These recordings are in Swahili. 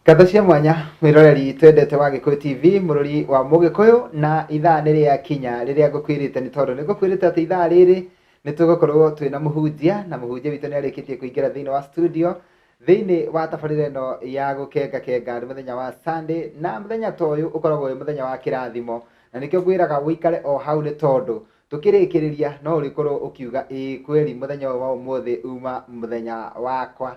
Katha cia mwanya mwiroreri twendete wa Gikuyu TV mururi wa Mugikuyu na ithaa nĩ rĩakinya rĩrĩa ngũkwĩrĩte nĩ tondũ nĩngũkwĩrĩte atĩ ithaa rĩrĩ nĩtũgũkorwo twĩna mũhunjia na mũhunjia witũ nĩarĩkĩtie kũingĩra thĩinĩ wa studio thĩinĩ wa tabarĩra ĩno ya gũkenga nĩ mũthenya wa Sunday na mũthenya ta ũyũ ũkoragwo wĩ mũthenya wa kĩrathimo na nĩkĩo ngwĩraga wĩikare o hau nĩ tondũ tũkĩrĩkĩrĩria no ũrĩkorwo ũkiuga kweri mũthenya wa ũmũthĩ uma mũthenya wakwa.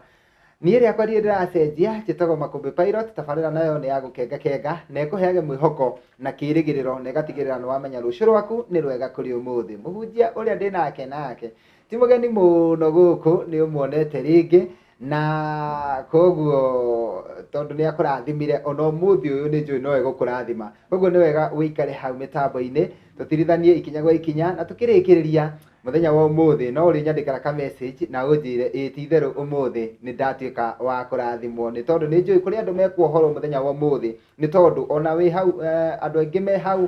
Niĩ rĩakwa rĩrĩ ndĩracenjia njĩtagwo Makũmbĩ Pilot, tabarĩra nayo nĩ ya gũkenga na ĩkũheage mwĩhoko na kĩĩrĩgĩrĩro na ĩgatigĩrĩra nĩ wamenya rũciũ rwaku nĩ rwega kũrĩ ũmũthĩ. Mũhunjia ũrĩa ndĩnake nake ti mũgeni mũno gũkũ, nĩ ũmuonete rĩngĩ na koguo tondũ nĩ akũrathimire ona ũmũthĩ ũyũ nĩ njũĩ no egũkũrathima, koguo nĩ wega wĩikare hau mĩtambo-inĩ tũtirithanie ikinya gwa ikinya na tũkĩrĩkĩrĩria mũthenya wa ũmũthĩ no ũrĩnyandĩkĩra ka message na ũnjĩre ti itherũ ũmũthĩ nĩ ndatuĩka wa kũrathimwo, nĩ tondũ nĩ njũĩ kũrĩ andũ mekuohorwo mũthenya wa ũmũthĩ, nĩ tondũ ona wĩ hau andũ aingĩ me hau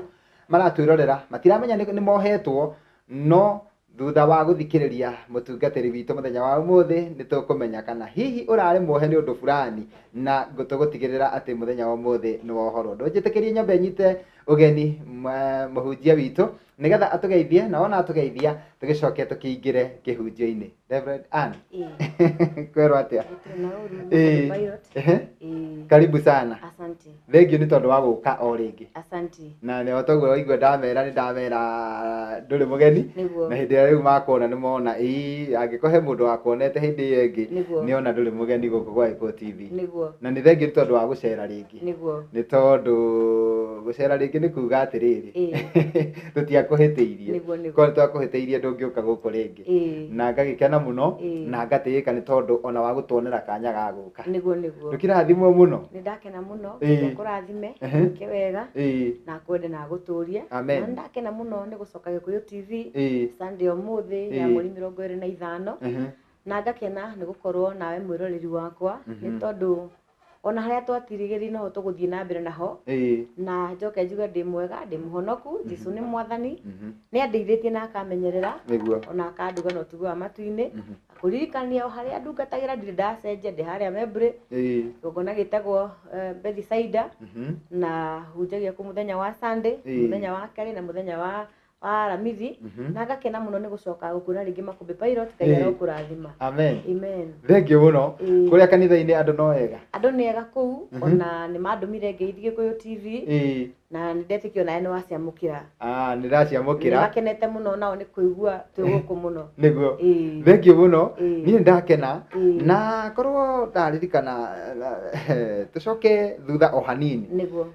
maratwĩrorera matiramenya nĩ mohetwo, no thutha wa gũthikĩrĩria mũtungatĩri witũ mũthenya wa ũmũthĩ nĩ tũkũmenya kana hihi ũrarĩ muohe nĩ ũndũ fulani na tũgũtigĩrĩra atĩ mũthenya wa ũmũthĩ nĩ wohorwo. Ndũnjĩtĩkĩrie nyambe nyite ũgeni mũhunjia witũ nĩgetha atũgeithie na wona atũgeithia tũgĩcoke tũkĩingĩre kĩhunjio-inĩ. Reverend Ann, kwĩrwo atĩa? Karibu sana. Asante. Thengiũ nĩ tondũ wa gũka o rĩngĩ. Asante. Na nĩ otoguo waigua ndamera ndũrĩ mũgeni na hĩndĩ ĩrĩa rĩu makona nĩ mona angĩkorwo he mũndũ wakuonete hĩndĩ ĩyo ĩngĩ nĩ ona ndũrĩ mũgeni gũkũ gwa Gikuyu TV. Na nĩ thengiũ nĩ tondũ wa gũcera rĩngĩ, nĩ tondũ gũcera rĩngĩ nĩ kuga atĩrĩrĩ tũtiakũhĩtĩirie, korwo twakũhĩtĩirie ndũngĩũka gũkũ rĩngĩ, na ngagĩkena mũno na ngatĩĩka nĩ tondũ ona wa gũtuonera kanya ga gũka. Ndũkĩrathimwo mũno? Nĩ ndakena mũno, nĩ kũrathime ke wega na kwende na gũtũũria, na ndakena mũno nĩ gũcoka Gikuyu TV Sunday ũmũthĩ ya mweri 25 na ngakena nĩ gũkorwo nawe mwĩroreri wakwa, nĩ tondũ ona harĩa twatirigĩri no tũgũthiĩ na mbere naho na njoke njuge ndĩ mwega ndĩ mũhonoku, Jesũ nĩ mwathani, nĩ andeithĩtie na akamenyerera ona akanduga na ũtugo wa matu-inĩ, kũririkania o harĩa ndungatagĩra ndirĩ ndacenjia, ndĩ harĩa Membre gĩkona gĩtagwo Bethisaida na hunjagia kũ mũthenya wa Sunday, mũthenya wa kerĩ na mũthenya wa aramithi, na ngakena mũno nĩ gũcoka gũkuona rĩngĩ Makũmbĩ Pilot, Ngai arokũrathima. Amen. Amen. Thengiũ mũno. Kũrĩa kanitha-inĩ andũ no ega? Andũ nĩ ega kũu, ona nĩ mandũmire ngeithi Gikuyu TV na nĩ ndetĩkia nawe nĩ waciamũkĩra. Nĩ ndaciamũkĩra. Nĩ makenete mũno nao nĩ kũigua twĩ gũkũ mũno. Nĩguo. Thengiũ mũno. Niĩ ndakena na korwo ndaririkana tũcoke thutha o hanini. Nĩguo.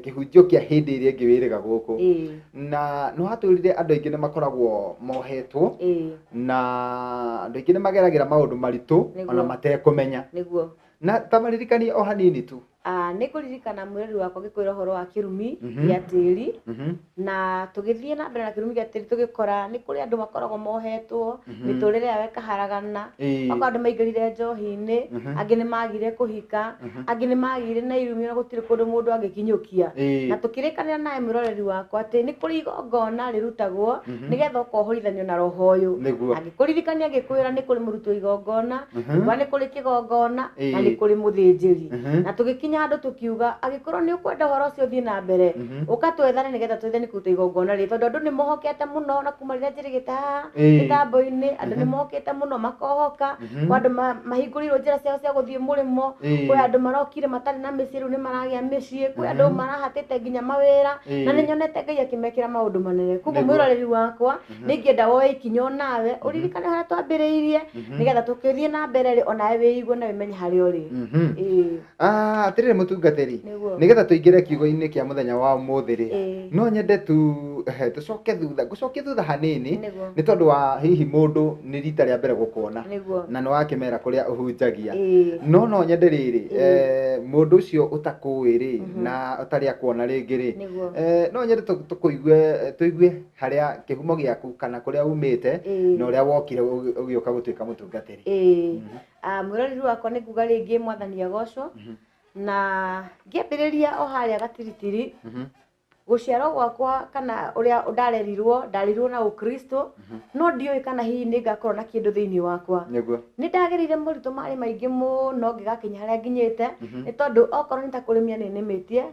Kĩhunjio kĩa hĩndĩ ĩrĩa ĩngĩ wĩrĩga gũkũ na no hatwĩrire andũ aingĩ nĩ makoragwo mohetwo na andũ aingĩ nĩ mageragĩra maũndũ maritũ ona matekũmenya, na tamaririkanie o hanini tu. Nĩ kũririkana mwĩrori wakwa gĩkwĩra ũhoro wa kĩrumi gĩa tĩri, na tũgĩthiĩ na mbere na kĩrumi gĩa tĩri tũgĩkora nĩ kũrĩ andũ makoragwo mohetwo mĩtũrĩre yao ĩkaharagana, okorwo andũ maingĩrire njohi-inĩ, angĩ nĩ magire kũhika, angĩ nĩ magire na irumi na gũtirĩ kũndũ mũndũ angĩkinyũkia, na tũkĩrĩkanĩra nawe mwĩroreri wakwa atĩ nĩ kũrĩ igongona rĩrutagwo nĩgetha ũkohorithanio na roho ũyũ. Angĩkũririkania agĩkwĩra nĩ kũrĩ mũrutwo igongona, nĩ kũrĩ kĩgongona na nĩ kũrĩ mũthĩnjĩri, na tũgĩkinya handũ tũkiuga agĩkorwo nĩ ũkwenda ũhoro ũcio ũthiĩ na mbere ũkatwethane nĩgetha twethane kũruta igongona rĩrĩ, tondũ andũ nĩ mohokete mũno na kuma rĩrĩa njĩrĩgĩte haha mĩtambo-inĩ, andũ nĩ mohokete mũno makohoka, kwa andũ mahingũrĩirwo njĩra ciao cia gũthiĩ mũrĩmo, kwĩ andũ marokire matarĩ na mĩciĩ rĩu nĩ maragĩa mĩciĩ, kwĩ andũ marahatĩte nginya mawĩra, na nĩ nyonete Ngai akĩmekĩra maũndũ manene. Koguo mwĩroreri wakwa nĩ ingĩenda woe ikinya o nawe ũririkane harĩa twambĩrĩirie nĩgetha tũkĩthiĩ na mbere onawe wĩigue na wĩmenye harĩa ũrĩ. Atĩrĩrĩ mũtungatĩri, nĩgetha tũingĩre kiugo-inĩ kĩa mũthenya wa ũmũthĩ rĩ, no nyende ngũcokie thutha hanini nĩ tondũ wa hihi mũndũ nĩ rita rĩa mbere gũkuona na nĩ wakĩmera kũrĩa ũhunjagia, no nyende rĩrĩ mũndũ ũcio ũtakũĩ rĩ na ũtarĩ akuona rĩngĩ rĩ, no nyende tũigue harĩa kĩhumo gĩaku kana kũrĩa umĩte na ũrĩa wokire ũgĩũka gũtuĩka mũtungatĩri. Mwĩroreri wakwa nĩ kuga rĩngĩ Mwathani agocwo, na ngĩambĩrĩria o harĩa gatiritiri guciarwo gwakwa kana uria ndarerirwo na ukristo no ndioi kana hihi ningakorwo na kindu thiini wakwa ni ndagerire muritu mari maingi muno ngigakinya haria nginyite ni tondu okorwo ni ta kurimia ni nimitie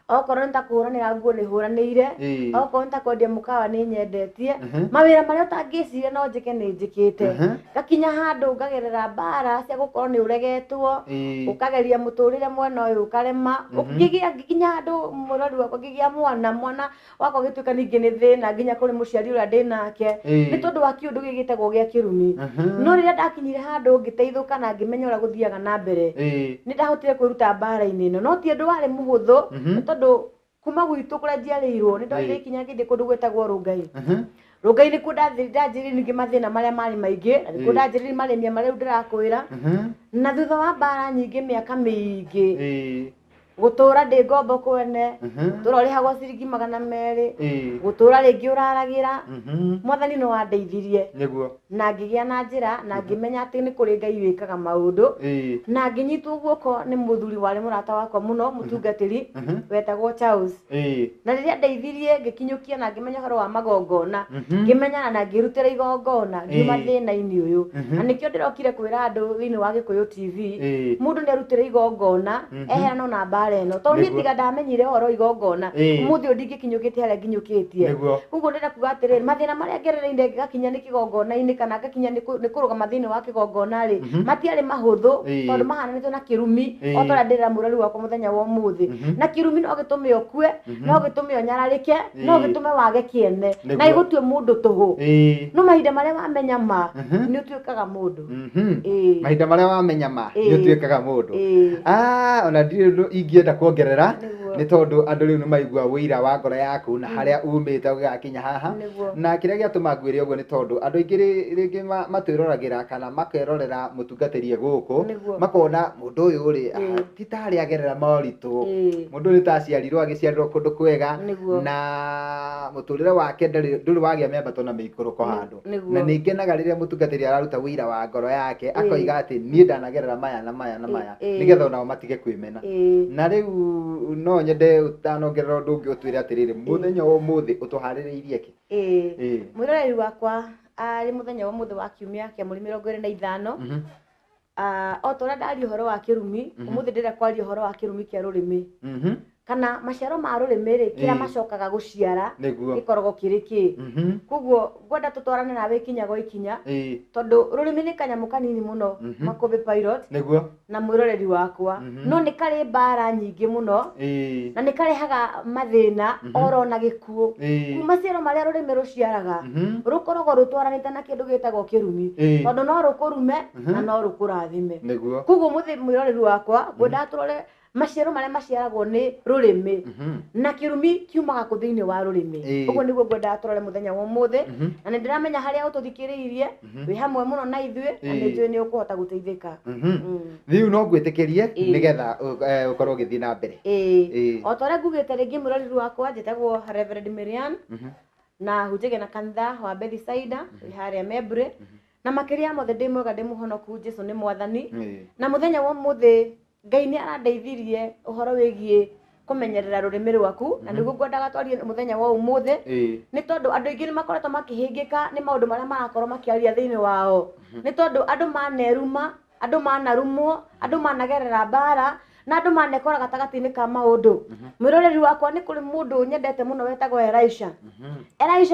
okorwo ni ta kuhuranira nguo ni huranire okorwo ni ta kwendia mukawa ni nyendetie mawira maria utangiciria no njike ni njikite gakinya handu ngagerera mbara cia gukorwo ni uregetwo ukageria muturire mwena uyu ukarema nginya handu murori wakwa ngigia mwana wakwa gituika ningi ni thina nginya kuri muciari uria ndinake ni tondu wa kiundu gigitagwo gia kirumi no riria ndakinyire handu ngiteithuka na ngimenya uria guthiaga na mbere ni ndahotire kwiruta mbara-ini ino no ti undu wari muhuthu ni tondu kuma gwitu kuria njiarirwo ni ndoire ikinya ngithii kundu gwetagwo Rungai Rungai ni kuo ndanjirire ningi mathina maria mari maingi na ni kuo ndanjirire maremia maria ndirakwira na thutha wa mbara nyingi miaka mingi gutura ndi ngombo kwene turorihagwo ciringi 200 gutura ringi uraragira mwathani no andeithirie na ngigia na njira na ngimenya ati ni kuri Ngai wikaga maundu na nginyitwo guoko ni muthuri wari murata wakwa muno mutungatiri wetagwo Charles na riria ndeithirie ngikinyukia na ngimenya horo wa magongona ngimenya na ngirutira igongona ngiuma thina-ini uyu na nikio ndirokire kwira andu thiini wa Gikuyu TV mundu ni arutira igongona eherano na bareno to ni tiga ndamenyire horo igongona umuthi ndingikinyukite haria nginyukitie uguo ndira kuga atiriri mathina maria ngerereire ngakinya ni kigongona-ini kana ngakinya ni kurugama thiini wa kigongona ri matiari mahuthu tondu mahananitwo na kirumi o tora ndirira murori wakwa muthenya wa umuthi na kirumi no gitume okue no gitume onyararike no gitume wage kiene na igutue mundu tuhu no mahinda maria wamenya ma ni utuikaga mundu mahinda maria wamenya ma ni utuikaga mundu ona ndirĩ ingienda kuongerera ni tondu andu riu ni maigua wira wa ngoro yaku na haria umite ugakinya haha na kiria giatuma ngwire uguo ni tondu andu aingi ringi matwirораgira kana makerorera mutungatiri guku makona mundu uyu ri titari agerera moritu mundu ni taciarirwo agiciarirwo kundu kwega na muturire wake nduri wagia membato na mikuruko handu na ningenaga riria mutungatiri araruta wira wa ngoro yake akoiga ati nie ndanagerera maya na maya na maya nigetha onao matige kwimena na riu no nyende utanongerera undu ungi utwire atiriri muthenya wa umuthi utuhaririirie ki mwiroreri wakwa ari muthenya wa umuthi wa kiumia kia mweri 25 o tora ndari horo wa kirumi umuthi ndira kwari horo wa kirumi kia rurimi kana maciaro ma rurimi ri kira macokaga guciara gikorogo kiriki kuguo ngwenda tutwarane nawe ikinya go ikinya tondu rurimi ni kanyamu kanini muno Makubi Pilot na mwiroreri wakwa no ni kari mbara nyingi muno na ni karehaga mathina oro na gikuo maciaro maria rurimi ruciaraga rukorogo rutwaranite na kindu gitagwo kirumi tondu no rukurume na no rukurathime kuguo muthi mwiroreri wakwa ngwenda turore maciaro maria maciaragwo ni rurimi na kirumi kiumaga ku thiini wa rurimi uguo niguo ngwenda turore muthenya wa umuthi na ni ndiramenya haria ututhikiriirie wi hamwe muno na ithue na ni njui ni ukuhota guteithika riu no ngwitikirie nigetha ukorwo githii na mbere o tore ngugite ringi mwiroreri wakwa njitagwo Reverend Miriam na hujege na kanitha wa Bethsaida haria Mebre na makiria mothe ndi mwega ndi muhonoku Jesu ni mwathani na muthenya wa umuthi Ngai ni arandeithirie uhoro wigie kumenyerera rurimi rwaku na niguo ngwendaga twarie muthenya wa umuthi ni tondu andu aingi ni makoretwo makihingika ni maundu maria marakorwo makiaria thiini wao ni tondu andu maneruma andu manarumwo andu managerera mbara na andu manekora gatagati-ini ka maundu mwiroreri wakwa ni kuri mundu nyendete muno wetagwo Elisha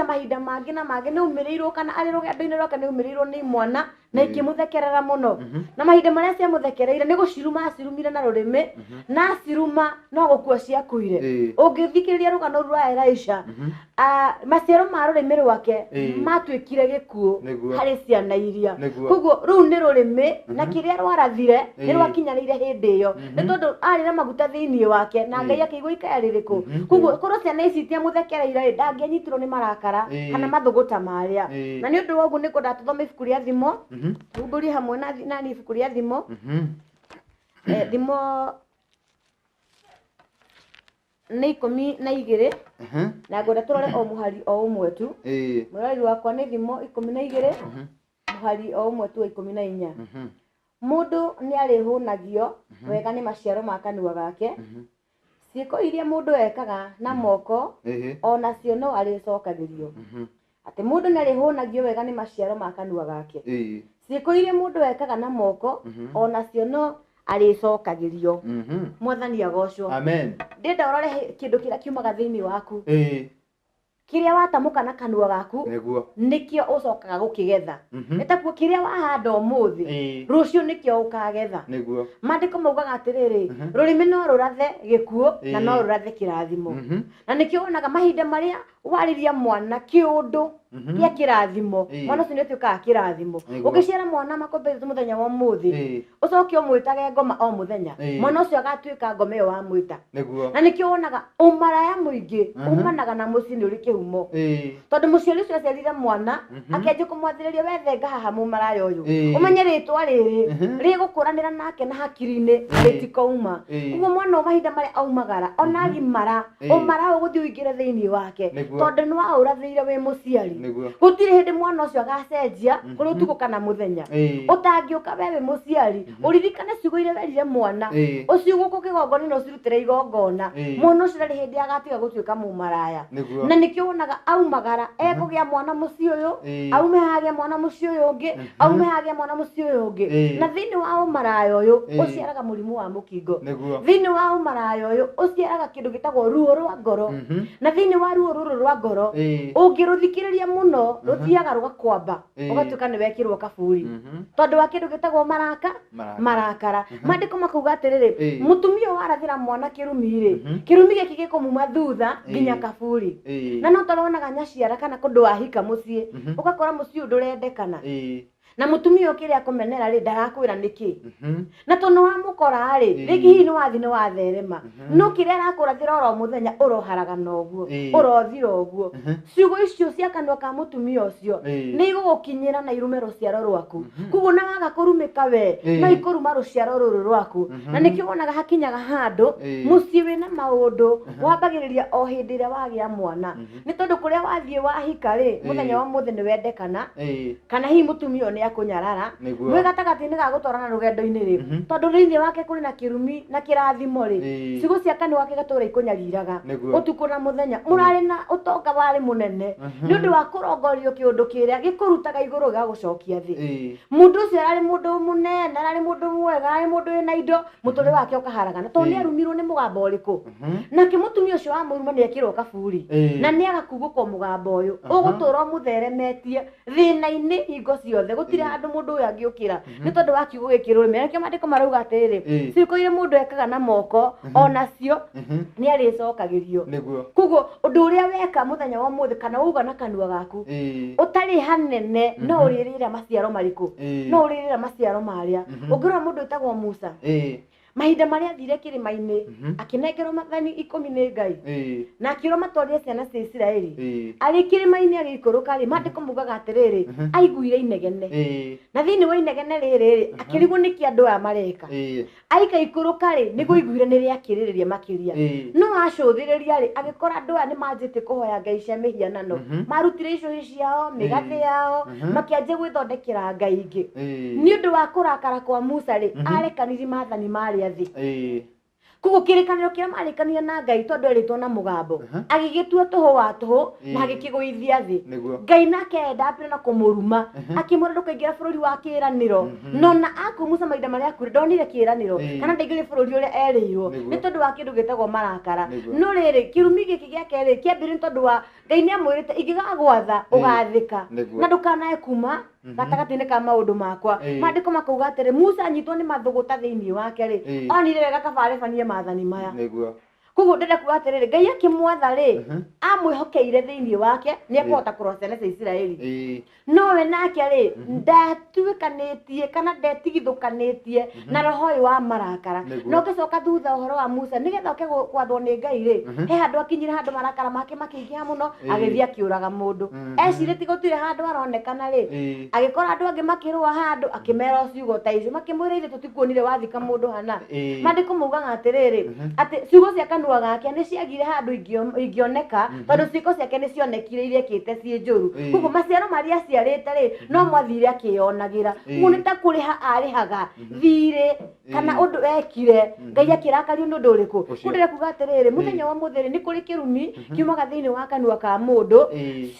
mahinda mangi na mangi ni umirirwo kana ari rugendo-ini rwake ni umirirwo ni mwana na ikimuthekerera muno na mahinda maria cia muthekereire ni guciruma acirumire na rurimi na aciruma no gukua ciakuire ungithikiriria rugano rwa Elisha maciaro ma rurimi rwake matwikire gikuo hari ciana iria koguo riu ni rurimi na kiria rwarathire ni rwakinyaniire hindi iyo ni tondu ari na maguta thiini wake na Ngai akigwa ikaya ririku koguo korwo ciana ici tia muthekereire ndangianyitirwo ni marakara kana mathuguta maria na ni undu wa uguo ni kwenda tuthome ibuku ria thimo Tuguri hamwe na ni ibuku ria thimo thimo ni 12 na ngwenda turore o muhari o umwe tu mwiroreri wakwa ni thimo 12 muhari o umwe tu 14 mundu ni arihunagio wega ni maciaro ma kanua gake ciĩko iria mũndũ ekaga na moko ona cio no arĩcokagĩrio. Atĩ mũndũ nĩarĩhũnagio wega nĩ maciaro ma kanua gake. Ciĩko iria mũndũ ekaga na moko ona cio no arĩcokagĩrio. Mwathani agocwo. Amen. Ndĩrenda ũrore kĩndũ kĩrĩa kiumaga thĩinĩ waku. Kĩrĩa watamũka na kanua gaku nĩkĩo ũcokaga gũkĩgetha. Nĩtakuo kĩrĩa wahanda ũmũthĩ rũciũ nĩkĩo ũkagetha. Maandĩko maugaga atĩrĩrĩ, rũrĩmĩ no rũrathe gĩkuũ na no rũrathe kĩrathimo. Na nĩkĩo wonaga mahinda marĩa warĩria mwana kĩũndũ gĩa kĩrathimo, mwana ũcio nĩatuĩkaga kĩrathimo. Ũngĩciara mwana makombete mũthenya wa ũmũthĩ ũcoke ũmwĩtage ngoma o mũthenya, mwana ũcio agatuĩka ngoma ĩyo wamwĩta. Na nĩkĩo wonaga ũmaraya mũingĩ umanaga na mũciĩ nĩ ũrĩ kĩhumo. Tondũ mũciari ũcio aciarire mwana akĩanjia kũmwathĩrĩria wethenga haha mũmaraya ũyũ, ũmenye rĩtwa rĩrĩ rĩgũkũranĩra nake na hakiri-inĩ rĩtikouma. Ũguo mwana mahinda marĩa aumagara ona agimara ũmara ũgũthiĩ ũingĩre thĩinĩ wake tondũ nĩ waũrathĩire wĩ mũciari. Gũtirĩ hĩndĩ mwana ũcio agacenjia kũrĩ ũtukũ kana mũthenya. Ũtangĩũka we wĩ mũciari ũririkane ciugo iria werire mwana ũcio gũkũ kĩgongona na ũcirutĩre igongona, mwana ũcio ndarĩ hĩndĩ agatiga gũtuĩka mũmaraya. Na nĩkĩo wonaga aumagara ekũgĩa mwana mũciĩ ũyũ, aume hagĩa mwana mũciĩ ũyũ ũngĩ, aume hagĩa mwana mũciĩ ũyũ ũngĩ. Na thĩinĩ wa ũmaraya ũyũ ũciaraga mũrimũ wa mũkingo. Thĩinĩ wa ũmaraya ũyũ ũciaraga kĩndũ gĩtagwo ruo rwa ngoro. Na thĩinĩ wa ruo rũrũ rwa ngoro ũngĩrũthikĩrĩria mũno rũthiaga rũgakwamba ũgatuĩka nĩ wekĩrwo kaburi tondũ wa kĩndũ gĩtagwo marakara. Maandĩko makauga atĩrĩrĩ, mũtumia warathĩra mwana kĩrumi-rĩ, kĩrumi gĩkĩ gĩkũmuma thutha nginya kaburi. Na no tũronaga nyaciara kana kũndũ wahika mũciĩ ũgakora mũciĩ ndũrendekana na mũtumia ũkĩrĩa kũmenera-rĩ ndarakwĩra nĩkĩ. Na tondũ wamũkora-rĩ rĩngĩ hihi nĩ wathi nĩ watherema no kĩrĩa arakũrathĩra oro mũthenya ũroharagana ũguo ũrothira ũguo. Ciugo icio cia kanua ka mũtumia ũcio nĩ igũgũkinyĩra na irume rũciaro rwaku. Koguo na waga kũrumĩka we no ikũruma rũciaro rũrũ rwaku. Na nĩkĩo wonaga hakinyaga handũ mũciĩ wĩna maũndũ wambagĩrĩria o hĩndĩ ĩrĩa wagĩa mwana. Nĩ tondũ kũrĩa wathiĩ wahika-rĩ mũthenya wa mũthĩ nĩ wendekana kana hihi mũtumia nĩ akũnyarara mwĩ gatagatĩ-inĩ ga gũtwarana rũgendo-inĩ-rĩ tondũ thĩinĩ wake kũrĩ na kĩrumi na kĩrathimo-rĩ, ciugo cia kanua gake gatũra ikũnyariraga ũtukũ na mũthenya. Mũrarĩ na ũtonga warĩ mũnene nĩ ũndũ wa kũrongorio kĩũndũ kĩrĩa gĩkũrutaga igũrũ gĩgagũcokia thĩ. Mũndũ ũcio ararĩ mũndũ mũnene, ararĩ mũndũ mwega, ararĩ mũndũ wĩna indo, mũtũrĩre wake ũkaharagana tondũ nĩarumirwo nĩ mũgambo ũrĩkũ. Nake mũtumia ũcio wa mũruma nĩekĩrwo kaburi na nĩagakugũkwo mũgambo ũyũ ũgũtũra mũtheremetie thĩna-inĩ hingo ciothe. Gũtirĩ handũ mũndũ ũyũ angĩũkĩra nĩ tondũ wa kiugo gĩkĩ rũrĩmĩ. Nĩkĩo maandĩko marauga atĩrĩrĩ, ciĩko iria mũndũ ekaga na moko onacio nĩ arĩcokagĩrio. Koguo ũndũ ũrĩa weka mũthenya wa ũmũthĩ kana wauga na kanua gaku ũtarĩ hanene no ũrĩrĩra maciaro marĩkũ, no ũrĩrĩra maciaro marĩa. Ũngĩrora mũndũ wĩtagwo Musa mahinda marĩa athire kĩrĩma-inĩ akĩnengerwo maathani 10 nĩ Ngai na akĩrwo matwarire ciana cia Isiraeli, arĩ kĩrĩma-inĩ agĩikũrũka-rĩ maandĩko maugaga atĩrĩrĩ aiguire inegene. Na thĩinĩ wa inegene rĩrĩ akĩrigwo nĩkĩ andũ aya mareka. Aikaikũrũka-rĩ nĩguo aiguire nĩ rĩakĩrĩrĩria makĩria no acũthĩrĩria-rĩ agĩkora andũ aya nĩ manjĩtie kũhoya ngai cia mĩhianano, marutire icũhĩ ciao mĩgathĩ yao makĩanjia gwĩthondekera ngai ingĩ. Nĩ ũndũ wa kũrakara kwa Musa-rĩ arekanirie maathani marĩa thĩ. Koguo kĩrĩkanĩro kĩrĩa marĩkanire na Ngai tondũ erĩtwo na mũgambo agĩgĩtua tũhũ wa tũhũ na agĩkĩgũithia thĩ. Ngai nake enda na kũmũruma akĩmwĩra ndũkaingĩra bũrũri wa kĩĩranĩro. No na akũmuca mahinda marĩa akuire ndonire kĩĩranĩro kana ndaingĩrire bũrũri ũrĩa erĩirwo nĩ tondũ wa kĩndũ gĩtagwo marakara. No rĩrĩ kĩrumi gĩkĩ gĩake-rĩ kĩambĩrĩirie nĩ tondũ wa Ngai nĩamwĩrĩte ingĩgagwatha ũgathĩka na ndũkanae kuma gatagatĩ-inĩ ka maũndũ makwa. Maandĩko makauga atĩrĩ Musa anyitwo nĩ mathũgũta thĩinĩ wake-rĩ onire wega kabarĩbanie maathani maya. Koguo ndĩrenda kuuga atĩrĩrĩ Ngai akĩmwatha-rĩ amwĩhokeire thĩinĩ wake nĩekũhota kũrora ciana cia Isiraeli. Nowe nake-rĩ ndatuĩkanĩtie kana ndetigithũkanĩtie na roho ũyũ wa marakara. No ũgĩcoka thutha ũhoro wa Musa nĩgetha oke gwathwo nĩ Ngai-rĩ he handũ akinyire handũ marakara make makĩingĩha mũno agĩthiĩ akĩũraga mũndũ. Ecirĩtie gũtirĩ handũ aronekana-rĩ agĩkora andũ angĩ makĩrũa handũ akĩmera ciugo ta icio makĩmwĩra ithe tũtikuonire wathika mũndũ hana. Maandĩko maugaga atĩrĩrĩ atĩ ciugo cia kanua kanua gake nĩ ciagire handũ ingĩoneka tondũ ciĩko ciake nĩ cionekire irekĩte ciĩ njũru koguo maciaro marĩa aciarĩte rĩ no mwathire akĩyonagĩra koguo nĩ ta kũrĩha arĩhaga thirĩ kana ũndũ ekire Ngai akĩrakario nĩ ũndũ ũrĩkũ kũndĩre kuga atĩrĩrĩ mũthenya wa mũthĩrĩ nĩ kũrĩ kĩrumi kiumaga thĩinĩ wa kanua ka mũndũ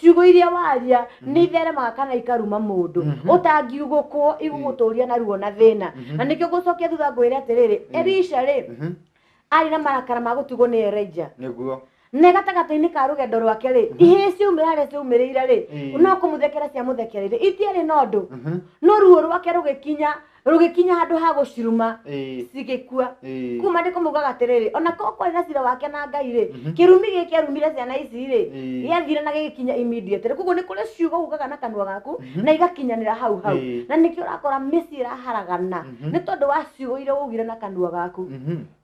ciugo iria waria nĩ itheremaga kana ikaruma mũndũ ũtangiugũkwo igũgũtũria na ruo na thĩna na nĩkĩo ngũcokia thutha ngwĩre atĩrĩrĩ Elisha rĩ arĩ na marakara ma gũtugwo nĩ Elijah nĩguo na gatagatĩ-inĩ ka rũgendo rwake rĩ ihĩ ciumĩrĩire ciumĩrĩire rĩ no kũmũthekera cia mũthekereire itiarĩ na ũndũ no ruo rwake rũgĩkinya handũ ha gũciruma cigĩkua kuma ndĩ kũmugaga atĩrĩrĩ ona korwo na cira wake na Ngai rĩ kĩrumi gĩkĩ arumire ciana ici rĩ gĩathire na gĩgĩkinya immediate koguo nĩ kũrĩ ciugo ugaga na kanua gaku na igakinyanĩra hau na nĩkĩo ũrakora mĩciĩ ĩraharagana nĩ tondũ wa ciugo iria ugire na kanua gaku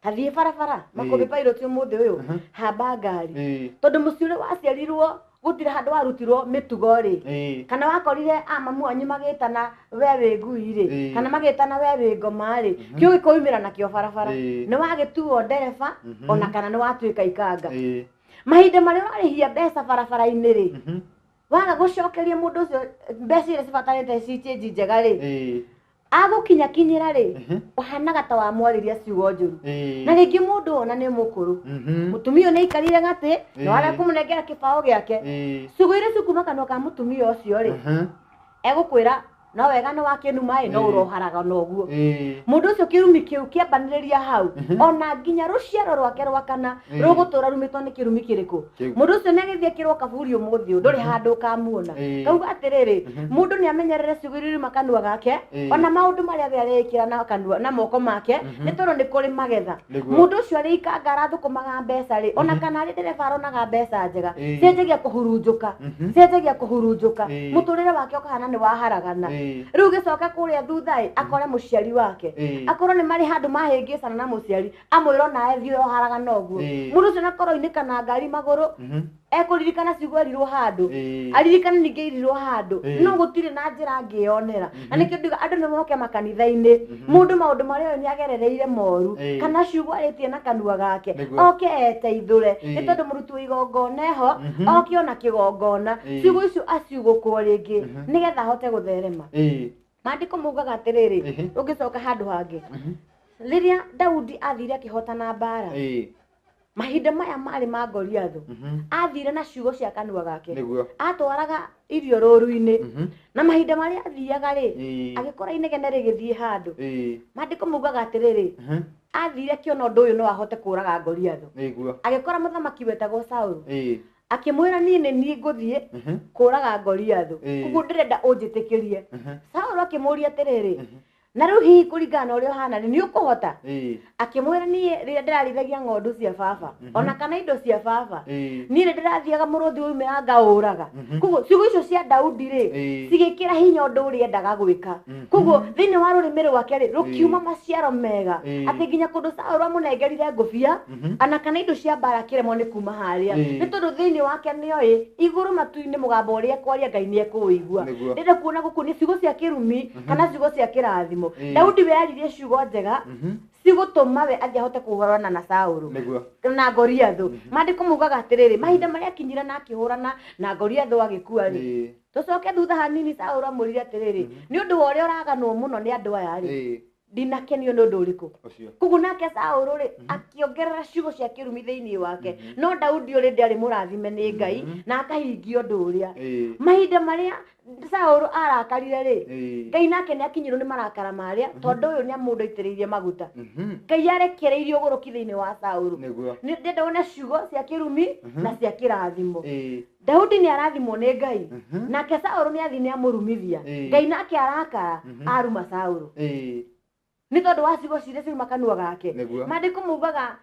tathiĩ barabara Makũmbĩ Pilot ũmũthĩ ũyũ hamba ngari tondũ mũciĩ ũrĩa waciarirwo gutire handũ warutirwo mĩtugo rĩ kana wakorire mamu anyu magĩtana we wĩ ngui rĩ kana magĩtana we wĩ ngoma rĩ kĩo gĩkoimĩra nakĩo barabara nĩ wagĩtuo ndereba ona kana nĩ watuĩka ikanga mahinda marĩa ũrarĩhia mbeca barabara-inĩ rĩ waga gũcokeria mũndũ ũcio mbeca iria cibatarĩte ci njega rĩ agũkinyakinyĩra rĩ ũhanaga ta wamwarĩria ciugo njũru na rĩngĩ mũndũ ona nĩ mũkũrũ mũtumia nĩ aikarire gatĩ na warĩa kũmũnengera kĩbaũ gĩake ciugo iria ciuma kanua ka mũtumia ũcio rĩ egũkwĩra no wega nĩ wakĩnuma no ũroharaga noguo mũndũ ũcio kĩrumi kĩu kĩambanĩrĩria hau ona nginya rũciaro rwake rwa kana rũgũtũra rumĩtwo nĩ kĩrumi kĩrĩkũ mũndũ ũcio nĩ agĩthiĩ kĩrwo kaburi ũmũthĩ ndũrĩ handũ ũkamuona kauga atĩrĩrĩ mũndũ nĩ amenyerere ciugo iria iruma kanua gake ona maũndũ marĩa arekĩra na kanua na moko make nĩ tondũ nĩ kũrĩ magetha mũndũ ũcio arĩ ikanga arathũkũmaga mbeca rĩ ona kana arĩ ndereba aronaga mbeca njega cianjagia kũhurunjũka mũtũrĩre wake ũkahana nĩ waharagana rĩu gĩcoka kũrĩa thutha akore mũciari wake akorwo nĩ marĩ handũ mahĩngĩcana na mũciari amwĩra nawe thiĩ ũharaga noguo mũndũ ũcio nakorwo ainĩka na ngari magũrũ ekũririkana ciugo erirwo handũ aririkana ningĩ irirwo handũ no gũtirĩ na njĩra angĩonera na nĩkĩo ndiga andũ nĩ moke makanitha-inĩ mũndũ maũndũ marĩa nĩ agerereire moru kana ciugo arĩtie na kanua gake oke eteithũre nĩ tondũ mũruti igongona eho oke ona kĩgongona ciugo icio aciugũkwo rĩngĩ nĩgetha ahote gũtherema maandĩko maugaga atĩrĩrĩ ũngĩcoka handũ hangĩ rĩrĩa Daudi athire akĩhotana mbara mahinda maya marĩ ma Goliath athire na ciugo cia kanua gake atwaraga irio rũru-inĩ na mahinda marĩa athiaga rĩ agĩkora inegene rĩgĩthiĩ handũ maandĩko maugaga atĩrĩrĩ athire akĩona ũndũ ũyũ no ahote kũraga Goliath agĩkora mũthamaki wetagwo Saũlũ akĩmwĩra niĩ ngũthiĩ kũraga Goliath koguo ndĩrenda ũnjĩtĩkĩrie Saũlũ akĩmũria atĩrĩrĩ na rĩu hihi kũringana na ũrĩa ũhana nĩ ũkũhota akĩmwĩra niĩ rĩrĩa ndĩrarĩithagia ng'ondu cia baba ona kana indo cia baba niĩ nĩ ndĩrathiaga mũrũthi ũmĩra ngaũraga koguo ciugo icio cia Daudi rĩ cigĩkĩra hinya ũndũ ũrĩa endaga gwĩka koguo thĩinĩ wa rũrĩmĩ rwake rĩ rũkiuma maciaro mega atĩ nginya kũndũ Saũlũ amũnengerire ngũbia ana kana indo cia mbara kĩremwo nĩ kuma harĩa nĩ tondũ thĩinĩ wake nĩoĩ igũrũ matu-inĩ mũgambo ũrĩa ekwaria Ngai nĩ ekũũigua ndĩrenda kuona gũkũ nĩ ciugo cia kĩrumi kana ciugo cia kĩrathimo Daudi we aririe ciugo njega cigũtũma we athiĩ ahote kũhũrana na Saũlũ na Goliath maandĩko maugaga atĩrĩrĩ mahinda marĩa akinyire na akĩhũrana na Goliath agĩkua rĩ tũcoke thutha hanini Saũlũ amwĩrire atĩrĩrĩ nĩ ũndũ wa ũrĩa ũraganwo mũno nĩ andũ aya rĩ ndinakenio nĩ ũndũ ũrĩkũ koguo nake Saũlũ rĩ akĩongerera ciugo cia kĩrumi thĩinĩ wake no Daudi ũrĩ ndarĩ mũrathime nĩ Ngai na akahingio ũndũ ũrĩa mahinda marĩa Saũlũ arakarire rĩ Ngai nake nĩ akinyirwo nĩ marakara marĩa tondũ ũyũ nĩ mũndũ aitĩrĩirie maguta Ngai arekereirie ũgũrũki thĩinĩ wa Saũlũ nĩ ndenda wone ciugo cia kĩrumi na cia kĩrathimo Daudi nĩ arathimwo nĩ Ngai nake Saũlũ nĩ athi nĩ amũrumithia Ngai nake arakara aruma Saũlũ nĩ tondũ wa ciugo ciria ciuma kanua gake maandĩko maugaga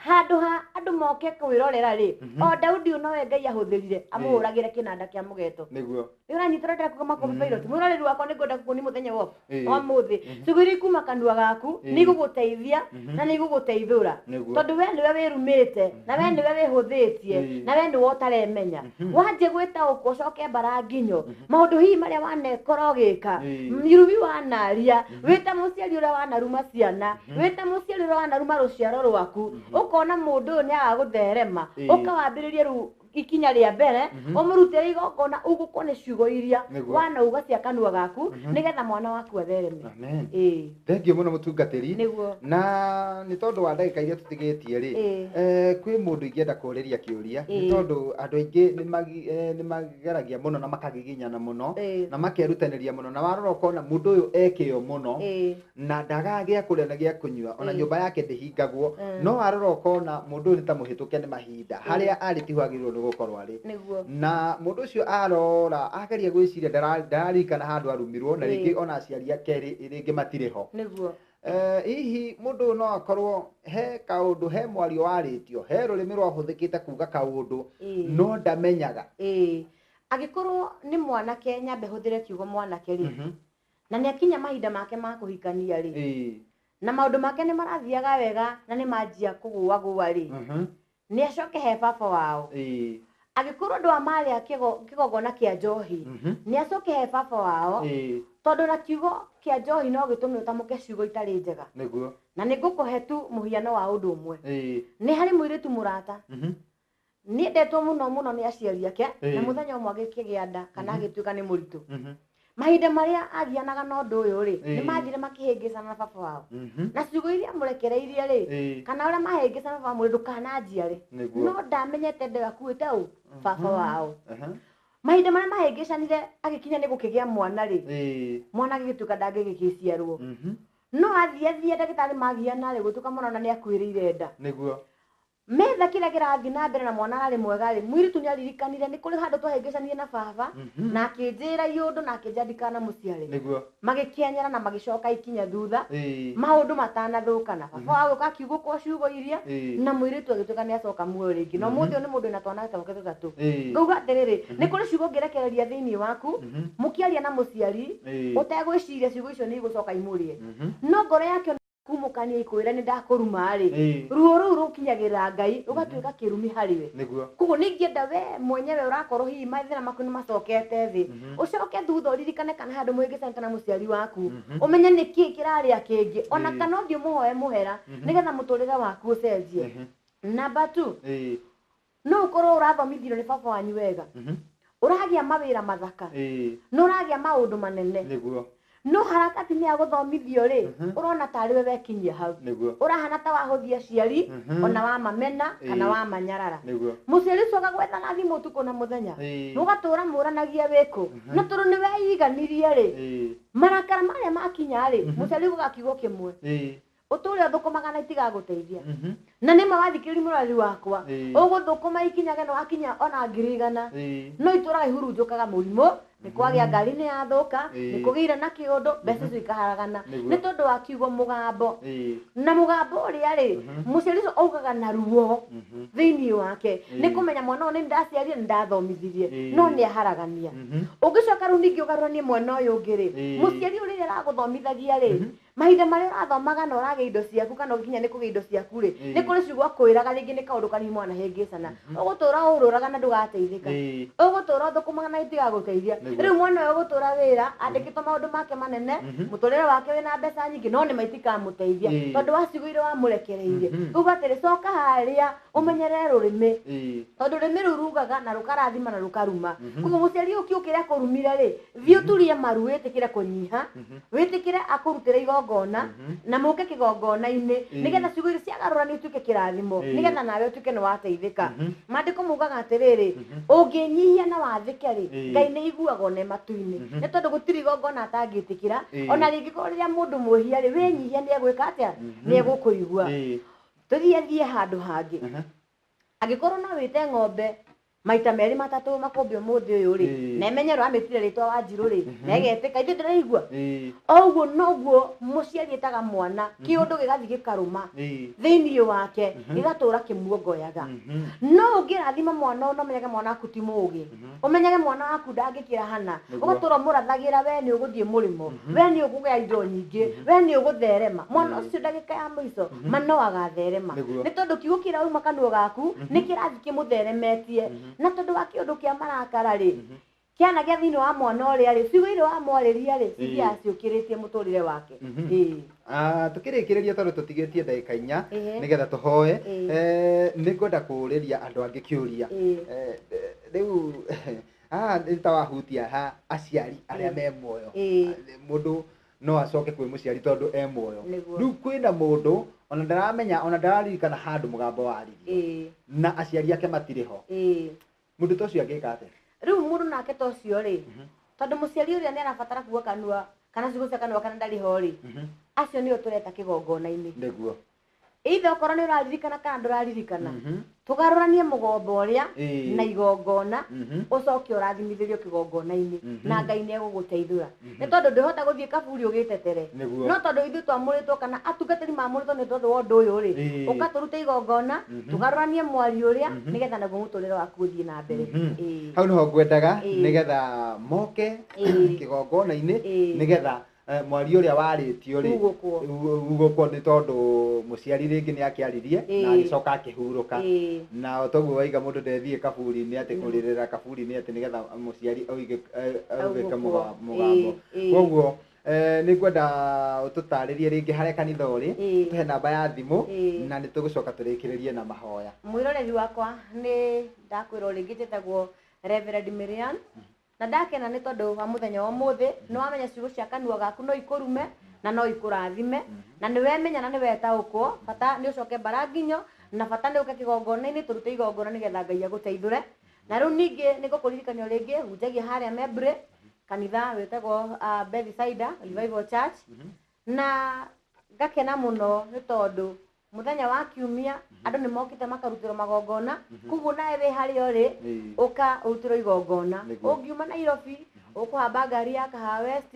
handũ ha andũ moke kwĩrorera rĩ o Daudi nowe Ngai ahũthĩrire amũhũragĩre kĩnanda kĩa mũgeeto nĩ ũranyitĩra ndĩreka kuga Makũmbĩ Pilot mũroreri wakwa nĩ ngwenda kukuonia mũthenya wa ũmũthĩ ciugo iria kuma kanua gaku nĩ igũgũteithia na nĩ igũgũteithũra tondũ we nĩwe wĩrumĩte na we nĩwe wĩhũthĩtie na we nĩwe ũtaremenya wanjie gwĩtaũkwo ũcoke mbara nginyo maũndũ hihi marĩa wanekora ũgĩka irumi wanaria wĩta mũciari ũrĩa wanaruma ciana wete muciari wanaruma ruciaro rwaku ukona mundu ni agagutherema ukawambiriria ru ikinya ria mbere umurutire igongona ugukone ciugo iria wana ugacia kanua gaku nigetha mwana waku athereme. Thengiũ mũno mũtungatĩri na nĩ tondũ wa ndagĩka iria tũtigetie rĩ kwĩ mũndũ ingĩenda kũũrĩria kĩũria nĩ tondũ andũ aingĩ nĩ mageragia mũno na makagiginyana mũno na makerutanĩria mũno na warora ũkona mũndũ ũyũ ekĩo mũno na ndagaga gĩa kũrĩa na gĩa kũnyua ona nyũmba yake ndĩhingagwo no warora ũkona mũndũ ũyũ nĩ ta mũhĩtũke nĩ mahinda harĩa arĩ tiho agĩrĩirwo nĩ gũkorwo arĩ na mũndũ ũcio arora ageria gwĩciria ndararikana handũ arumirwo na rĩngĩ ona aciari ake rĩngĩ matirĩ ho. Hihi mũndũ no akorwo he kaũndũ he mwario warĩtio he rũrĩmĩ rwahũthĩkĩte kuga kaũndũ no ndamenyaga angĩkorwo nĩ mwanake nyambe hũthĩre kiugo mwanake rĩ na nĩ akinya mahinda make ma kũhikania rĩ na maũndũ make nĩ marathiaga wega na nĩ manjia kũgũagũa rĩ nĩ acoke he baba wao. Angĩkorwo ndwa marĩa kĩgongona kĩa njohi nĩ acoke he baba wao tondũ na kiugo kĩa njohi no gĩtũme ũtamuke ciugo itarĩ njega na nĩ ngũkũhe tu mũhiano wa ũndũ ũmwe. Nĩ harĩ mũirĩtu mũrata nĩ ndetwo mũno mũno nĩ aciari ake na mũthenya ũmwe agĩkĩgĩa nda kana agĩtuĩka nĩ mũritũ. Mahinda marĩa athianaga na ũndũ ũyũ rĩ nĩ mathire makĩhĩngĩcana na baba wao na ciugo iria mũrekereirie rĩ kana ũrĩa mahĩngĩcana na baba mũrĩ ndũkananjiarĩ no ndamenyete ndagakuĩte ũ baba wao. Mahinda marĩa mahĩngĩcanire agĩkinya nĩ gũkĩgĩa mwana rĩ mwana agĩtuĩka ndangĩgĩciarwo no athiĩ ndagĩtarĩ magiana rĩ gũtuĩka mwana na nĩ akuĩrĩire nda metha kĩrĩa kĩrathiĩ na mbere na mwana arĩ mwega rĩ mũirĩtu nĩ aririkanire nĩ kũrĩ handũ twahĩngĩcanirie na baba na akĩnjĩra iũndũ na akĩnjĩra ndikanamũciare magĩkĩenyera na magĩcoka ikinya thutha maũndũ matanathũkana baba wagũka akiugũkwo ciugo iria na mũirĩtu agĩtuĩka nĩ acoka muoyo rĩngĩ na ũmũthĩ ũyũ nĩ mũndũ wĩna twana tũke tũtatũ. Ngauga atĩrĩrĩ nĩ kũrĩ ciugo ngĩrekereria thĩinĩ waku mũkĩaria na mũciari ũtegwĩciria ciugo icio nĩ igũcoka imũrĩe no ngoro yake kumukania ikwĩra nĩ ndakũruma rĩ ruo rũu rũkinyagĩra Ngai ũgatuĩka kĩrumi harĩwe. Koguo nĩ ingĩenda we mwenyewe ũrakorwo hihi mathĩna maku nĩ macokete thĩ ũcoke thutha ũririkane kana handũ mũhĩngĩcanĩte na mũciari waku ũmenye nĩkĩ kĩrarĩa kĩngĩ ona kana ũthiĩ mũhoe mũhera nĩgetha mũtũrĩre waku ũcenjie. Namba 2 no ũkorwo ũrathomithirio nĩ baba wanyu wega ũragĩa mawĩra mathaka no ũragĩa maũndũ manene no harakati nĩ agũthomithio rĩ ũrona tarĩ we wekinyia hau ũrahana ta wahũthia ciari ona wa mamena kana wa manyarara mũciari ũcio agagwetha na thimũ ũtukũ na mũthenya mũgatũra mũranagia wĩkũ na tondũ nĩ weiganirie rĩ marakara marĩa makinya rĩ mũciari ũgũga kiugo kĩmwe ũtũũre thũkũmaga na itigagũteithia na nĩ mawathikĩrĩria mũrori wakwa ũgũthũkũma ikinyage na wakinya ona 100 no itũraga ihurunjũkaga mũrimũ nĩ kwagĩa ngari nĩ yathũka nĩ kũgĩire na kĩũndũ mbeca icio ikaharagana nĩ tondũ wa kiugo mũgambo na mũgambo ũrĩa rĩ mũciari ũcio augaga na ruo thĩinĩ wake nĩ kũmenya mwana ũyũ nĩ ndaciarire nĩ ndathomithirie no nĩ aharagania. Ũngĩcoka rĩu ningĩ ũgarũranie mwena ũyũ ũngĩ rĩ mũciari ũrĩa aragũthomithagia rĩ mahinda marĩa ũrathomaga na ũragĩa indo ciaku kana ũkinya nĩ kũgĩa indo ciaku rĩ nĩ kũrĩ ciugo akwĩraga rĩngĩ nĩ kaũndũ kanini mwana hĩngĩcana ũgũtũra ũrũraga na ndũgateithĩka ũgũtũra thũkũmaga na itigagũteithia. Rĩu mwana ũyũ ũgũtũra wĩra andĩkĩtwo maũndũ make manene mũtũrĩre wake wĩna mbeca nyingĩ no nĩ maitikamũteithia tondũ wa ciugo iria wamũrekereirie. Uga atĩrĩ coka harĩa ũmenyerere rũrĩmĩ tondũ rũrĩmĩ rũu rugaga na rũkarathima na rũkaruma. Koguo mũciari ũkĩũkĩra kũrumire rĩ thiĩ ũturie maru wĩtĩkĩre kũnyiha wĩtĩkĩre akũrutĩre igongona na mũke kĩgongona-inĩ nĩgetha ciugo iria ciagarũra nĩ ũtuĩke kĩrathimo nĩgetha nawe ũtuĩke nĩ wateithĩka. Maandĩko maugaga atĩrĩrĩ ũngĩnyihia na wathĩke rĩ Ngai nĩ iguagwo nĩ matu-inĩ nĩ tondũ gũtirĩ igongona atangĩtĩkĩra ona rĩngĩkorwo rĩrĩa mũndũ mwĩhia rĩ wĩnyihia nĩ egwĩka atĩa nĩ egũkũigua. Tũthiĩ handũ hangĩ angĩkorwo no wĩte ng'ombe maita merĩ matatũ makũmbĩ ũmũthĩ ũyũ rĩ na emenye rwamĩtire rĩtwa Wanjirũ rĩ na egetĩka ithuĩ ndĩraigua ũguo noguo mũciari etaga mwana kĩũndũ gĩgathiĩ gĩkarũma thĩinĩ wake gĩgatũra kĩmuongoyaga. No ũngĩrathima mwana ũyũ no ũmenyage mwana waku ti mũũgĩ ũmenyage mwana waku ndangĩkĩra hana ũgatũra mũrathagĩra we nĩ ũgũthiĩ mũrĩmo we nĩ ũkũgĩa indo nyingĩ we nĩ ũgũtherema mwana ũcio ndagĩka ya mũico no agatherema nĩ tondũ kiugo kĩrauma kanua gaku nĩ kĩrathiĩ kĩmũtheremetie na tondũ wa kĩũndũ kĩa marakara rĩ kiana gĩa thĩinĩ wa mwana ũrĩa rĩ ciugo irĩ wa mwarĩria rĩ cithiaciũkĩrĩtie mũtũrĩre wake. Tukĩrĩkĩrĩria tondũ tũtigĩtie ndagĩka 4 nĩgetha tũhoe nĩngwenda kũũrĩria andũ angĩ kĩũria rĩu nĩ wahutia aciari arĩa me muoyo mũndũ no acoke kwĩ mũciari tondũ e muoyo rĩu kwĩna mũndũ ona ndaramenya ona ndararirikana handũ mũgambo waririe na aciari ake matirĩ ho mũndũ ta ũcio angĩka atĩa rĩu mũndũ nake ta ũcio rĩ tondũ mũciari ũrĩa nĩ arabatara kuga kanua kana ciugo cia kanua kana ndarĩ ho rĩ acio nĩo tũreta kĩgongona-inĩ nĩguo either okorwo nĩ ũraririkana kana ndũraririkana tũgarũranie mũgombo ũrĩa na igongona ũcoke ũrathimithĩrio kĩgongona-inĩ na Ngai nĩ egũgũteithũra nĩ tondũ ndũhota gũthiĩ kaburi ũgĩtetere no tondũ ithuĩ twamũrĩtwo kana atungatĩri mamũrĩtwo nĩ tondũ wa ũndũ ũyũ rĩ ũgatũruta igongona tũgarũranie mwari ũrĩa nĩgetha naguo mũtũrĩre waku ũthiĩ na mbere hau nĩho ngwendaga nĩgetha moke kĩgongona-inĩ nĩgetha mwari ũrĩa warĩtio rĩ ugũkwo nĩ tondũ mũciari rĩngĩ nĩ akĩaririe na agĩcoka akĩhurũka na toguo waiga mũndũ ndethiĩ kaburi-inĩ atĩ kũrĩrĩra kaburi-inĩ atĩ nĩgetha mũciari augĩke mũgambo koguo nĩ ngwenda ũtũtarĩrie rĩngĩ harĩa kanitha ũrĩ tũhe namba ya thimũ na nĩ tũgũcoka tũrĩkĩrĩrie na mahoya mwĩroreri wakwa nĩ ndakwĩra rĩngĩ njĩtagwo Reverend Miriam na ndakena nĩ tondũ wa mũthenya wa ũmũthĩ nĩ wamenya ciugo cia kanua gaku no ikũrume na no ikũrathime na nĩ wemenya na nĩ wetaũkwo bata nĩ ũcoke baranginyo na bata nĩ ũke kĩgongona-inĩ tũrute igongona nĩgetha Ngai agũteithũre na rĩu ningĩ nĩ ngũkũririkanio rĩngĩ hunjagia harĩa Mebre kanitha wĩtagwo Bethsaida Revival Church na ngakena mũno nĩ tondũ mũthenya wa kiumia andũ nĩ mokĩte makarutĩrwo magongona koguo nawe wĩ harĩa ũrĩ ũka ũrutĩrwo igongona ũngiuma Nairobi ũkũhamba ngari ya Kahawa West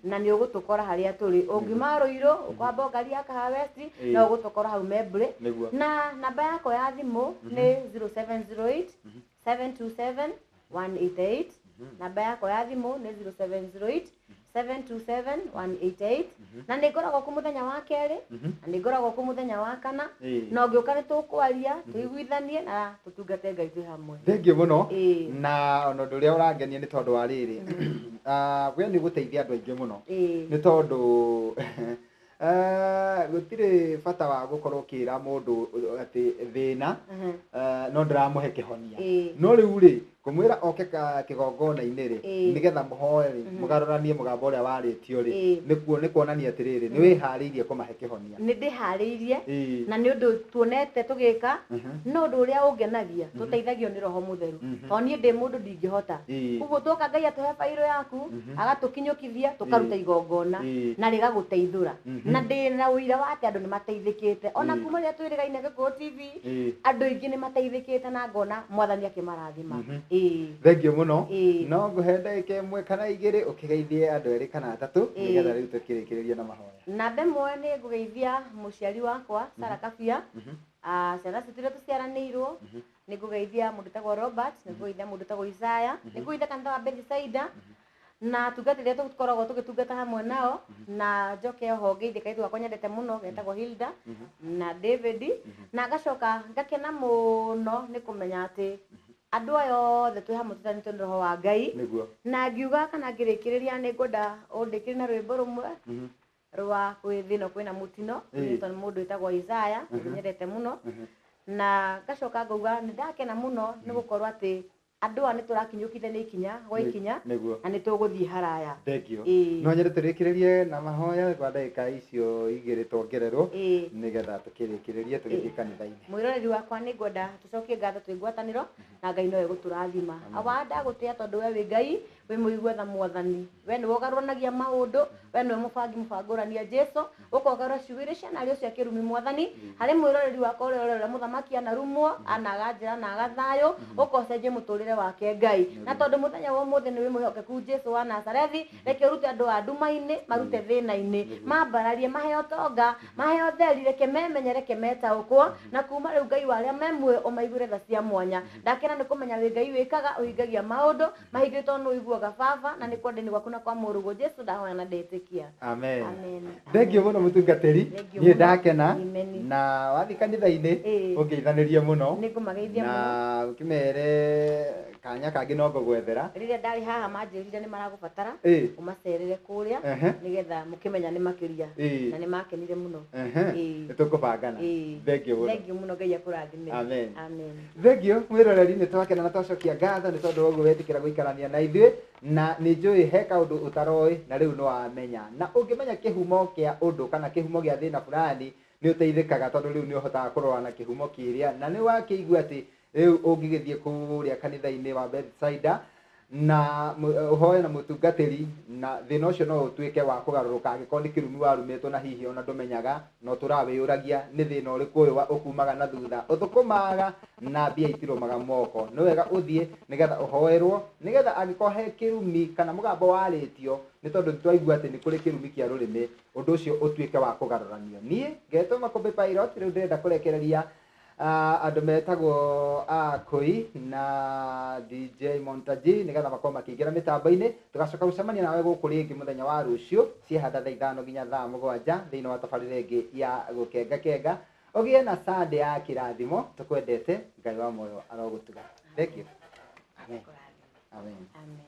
na nĩ ũgũtũkora harĩa tũrĩ ũngiuma Ruiru ũkũhamba ngari ya Kahawa West na ũgũtũkora hau Mebre na namba yakwa ya thimũ nĩ 0708 727 188 namba yakwa ya thimũ nĩ 0708 727-188 na nĩ ngoragwo ku mũthenya wa kerĩ na nĩ ngoragwo ku mũthenya wa kana na ũngĩũka nĩ tũkwaria tũiguithanie na tũtungate Ngai twĩ hamwe thengiũ mũno na ona ũndũ ũrĩa ũrangenia nĩ tondũ wa rĩrĩ we nĩ gũteithia andũ aingĩ mũno nĩ tondũ gũtirĩ bata wa gũkorwo ũkĩra mũndũ atĩ thĩna no ndĩramũhe kĩhonia no rĩu rĩ kũmwĩra oke kĩgongona-inĩ rĩ nĩgetha mũhoe rĩ mũgarũranie mũgambo ũrĩa warĩtio rĩ nĩ kuonania atĩrĩrĩ nĩ wĩharĩirie kũmahe kĩhonia nĩ ndĩharĩirie na nĩ ũndũ tuonete tũgĩka no ũndũ ũrĩa ũngenagia tũteithagio nĩ Roho Mũtheru tondũ niĩ ndĩ mũndũ ndingĩhota ũguo tũka Ngai atũhe bairũ yaku agatũkinyũkithia tũkaruta igongona na rĩgagũteithũra na ndĩ na ũira wa atĩ andũ nĩ mateithĩkĩte ona kuma rĩrĩa twĩrĩgaine Gĩkũyũ TV andũ aingĩ nĩ mateithĩkĩte na ngona Mwathani akĩmarathima thengiũ mũno no ngũhe ndagĩka ĩmwe kana igĩrĩ ũkĩgeithie andũ erĩ kana atatũ nĩgetha rĩu tũkĩrĩkĩrĩrie na mahoya namba ĩmwe nĩ ngũgeithia mũciari wakwa Sarah Kabia ciana citũ iria tũciaranĩirwo nĩ ngũgeithia mũndũ wĩtagwo Robert nĩ ngũgeithia mũndũ wĩtagwo Isaya nĩ ngũgeithia kanitha wa Bethsaida na tungata iria tũkoragwo tũgĩtungata hamwe nao na njoke oho ngeithie kaitũ gakwa nyendete mũno getagwo Hilda na David na ngacoka ngakena mũno nĩ kũmenya atĩ andũ aya othe twĩ hamwe tũtanĩtwo nĩ Roho wa Ngai na ngiuga kana ngĩrĩkĩrĩria nĩ ngwenda ũndĩkĩre na rwĩmbo rũmwe rwa kwĩthĩno kwĩna mũtino rwĩtwo nĩ mũndũ wĩtagwo Isaya nyendete mũno na ngacoka ngauga nĩ ndakena mũno nĩ gũkorwo atĩ andũ aya nĩ tũrakinyũkithania ikinya gwa ikinya na nĩ tũgũthiĩ haraya thengiũ no nyende tũrĩkĩrĩrie na mahoya kwa ndagĩka icio igĩrĩ tuongererwo nĩgetha tũkĩrĩkĩrĩrie tũgĩthiĩ kanitha-inĩ mwĩroreri wakwa nĩ ngwenda tũcokie ngatho twĩ ngwatanĩro na Ngai nowe gũtũrathima awa ndagũtĩa tondũ we wĩ Ngai wĩ mũigwetha Mwathani we nĩwe ũgarũranagia maũndũ we nĩwe mũbangũrania Jesũ ũkogarũra ciugo iria cianarĩo cia kĩrumi Mwathani harĩ mwĩroreri wakwa ũrĩa mũthamaki anarumwo anaga njĩra na agathayũ ũkocenjie mũtũrĩre wake Ngai na tondũ mũthenya wa ũmũthĩ nĩ wĩ mwĩhokeku Jesũ wa Nazarethi reke ũrute andũ a nduma-inĩ marute thĩna-inĩ mambararie maheo tonga maheo theri reke memenye reke metaũkwo na kuma rĩu Ngai warĩa me muoyo ũmaigũre tha cia mwanya ndakena nĩ kũmenya wĩ Ngai wĩkaga ũhingagia maũndũ mahingĩtwo nĩ ũiguaga ga baba na nĩ kwendeni gwaku na kwa mũrũgũ Jesu ndahoya na ndetĩkia. Amen. Amen. Thengio mũno mũtungatĩri, niĩ ndakena na wathi kanitha-inĩ ũngeithanĩrie mũno nĩngũmageithia mũno na ũkĩmere kanya kangĩ no ngũgwethera. Rĩrĩa ndarĩ haha manjĩrire nĩ maragũbatara ũmacerere kũrĩa nĩgetha mũkĩmenya nĩ makĩria na nĩ makenire mũno. Nĩtũkũbangana. Thengio mũno. Thengio mũno, Ngai akũrathime. Amen. Amen. Thengio mwĩroreri, nĩ twakena na twacokia ngatho nĩ tondũ ũguo wetĩkĩra gũikarania na ithuĩ, na nĩ njũĩ he kaũndũ ũtaroĩ na rĩu nĩ wamenya, na ũngĩmenya kĩhumo kĩa ũndũ kana kĩhumo gĩa thĩna fulani nĩ ũteithĩkaga tondũ rĩu nĩ ũhotaga kũrora na kĩhumo kĩrĩa, na nĩ wakĩigua atĩ rĩu ũngĩgĩthiĩ kũrĩa kanitha-inĩ wa Bethsaida na ũhoe na mũtungatĩri na thĩna ũcio no ũtuĩke wa kũgarũrũka angĩkorwo nĩ kĩrumi warumĩtwo na hihi ona ndũmenyaga no tũrawĩyũragia nĩ thĩna ũrĩkũ ũyũ ũkumaga na thutha ũthũkũmaga na mbia itirũmaga moko. Nĩ wega ũthiĩ nĩgetha ũhoerwo nĩgetha angĩkorwo he kĩrumi kana mũgambo warĩtio nĩ tondũ nĩtwaigua atĩ nĩ kũrĩ kĩrumi kĩa rũrĩmĩ, ũndũ ũcio ũtuĩke wa kũgarũranio. Niĩ ngetwo Makũmbĩ Pilot, rĩu ndĩrenda kũrekereria andũ metagwo Akũi na DJ Montaji nĩgetha makorwo makĩingĩra mĩtambo-inĩ, tũgacoka gũcemania nawe gũkũ rĩngĩ mũthenya wa rũciũ ciĩhanda thaa 5 nginya thaa 7 thĩinĩ wa tabarĩra ĩngĩ ya gũkengakenga. Ũgĩe na Sunday ya kĩrathimo, tũkwendete, Ngai wa muoyo arogũtuga. Thank you. Amen. Amen. Amen.